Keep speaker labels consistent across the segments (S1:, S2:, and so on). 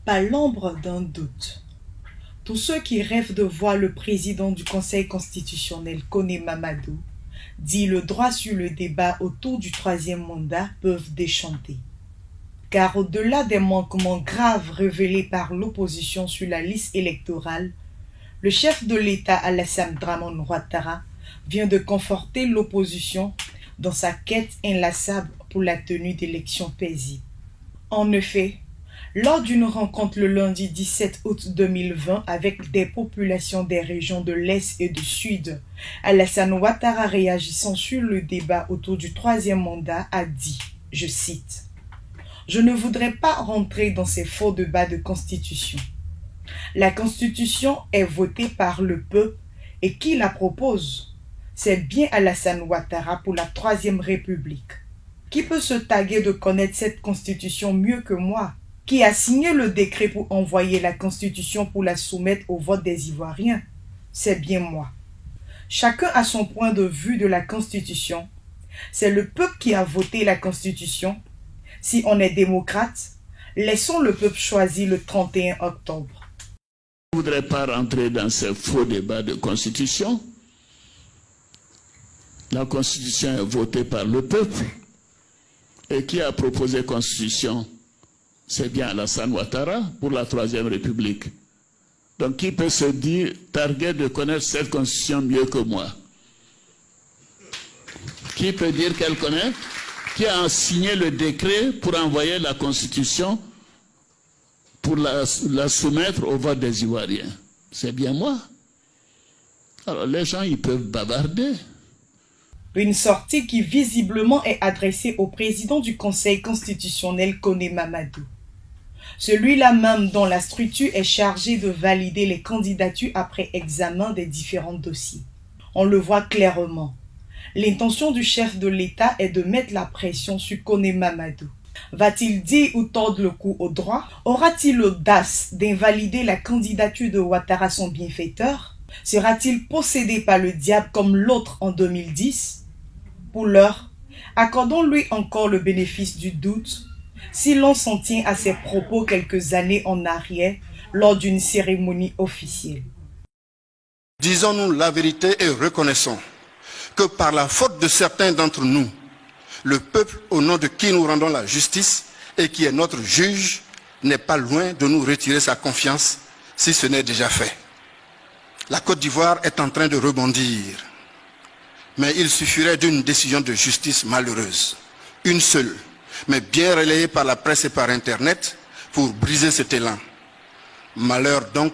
S1: Pas l'ombre d'un doute. Tous ceux qui rêvent de voir le président du Conseil constitutionnel, Kone Mamadou, dit le droit sur le débat autour du troisième mandat peuvent déchanter. Car au-delà des manquements graves révélés par l'opposition sur la liste électorale, le chef de l'État Alassane Dramane Ouattara vient de conforter l'opposition dans sa quête inlassable pour la tenue d'élections paisibles. En effet, lors d'une rencontre le lundi 17 août 2020 avec des populations des régions de l'Est et du Sud, Alassane Ouattara, réagissant sur le débat autour du troisième mandat, a dit, je cite, « Je ne voudrais pas rentrer dans ces faux débats de constitution. La constitution est votée par le peuple et qui la propose? C'est bien Alassane Ouattara pour la Troisième République. Qui peut se targuer de connaître cette constitution mieux que moi? Qui a signé le décret pour envoyer la Constitution pour la soumettre au vote des Ivoiriens? C'est bien moi. Chacun a son point de vue de la Constitution. C'est le peuple qui a voté la Constitution. Si on est démocrate, laissons le peuple choisir le 31 octobre.
S2: Je ne voudrais pas rentrer dans ce faux débat de Constitution. La Constitution est votée par le peuple. Et qui a proposé Constitution? C'est bien Alassane Ouattara pour la Troisième République. Donc qui peut se dire targué de connaître cette constitution mieux que moi? Qui peut dire qu'elle connaît? Qui a signé le décret pour envoyer la constitution pour la soumettre au vote des Ivoiriens? C'est bien moi. Alors les gens, ils peuvent bavarder.
S1: Une sortie qui visiblement est adressée au président du Conseil constitutionnel, Kone Mamadou. Celui-là même dont la structure est chargée de valider les candidatures après examen des différents dossiers. On le voit clairement. L'intention du chef de l'État est de mettre la pression sur Kone Mamadou. Va-t-il dire ou tordre le cou au droit? Aura-t-il l'audace d'invalider la candidature de Ouattara, son bienfaiteur? Sera-t-il possédé par le diable comme l'autre en 2010? Pour l'heure, accordons-lui encore le bénéfice du doute. Si l'on s'en tient à ses propos quelques années en arrière lors d'une cérémonie officielle.
S3: Disons-nous la vérité et reconnaissons que par la faute de certains d'entre nous, le peuple au nom de qui nous rendons la justice et qui est notre juge n'est pas loin de nous retirer sa confiance si ce n'est déjà fait. La Côte d'Ivoire est en train de rebondir, mais il suffirait d'une décision de justice malheureuse, une seule, mais bien relayée par la presse et par Internet pour briser cet élan. Malheur donc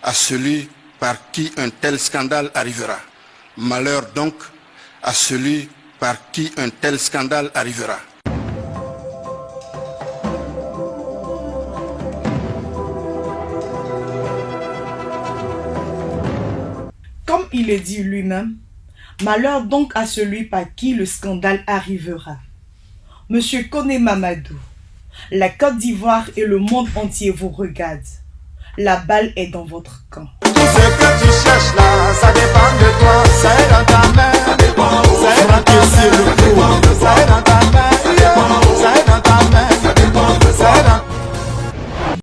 S3: à celui par qui un tel scandale arrivera. Malheur donc à celui par qui un tel scandale arrivera.
S1: Comme il le dit lui-même, malheur donc à celui par qui le scandale arrivera. Monsieur Kone Mamadou, la Côte d'Ivoire et le monde entier vous regardent. La balle est dans votre camp.
S4: Tout ce que tu cherches là, ça dépend de toi.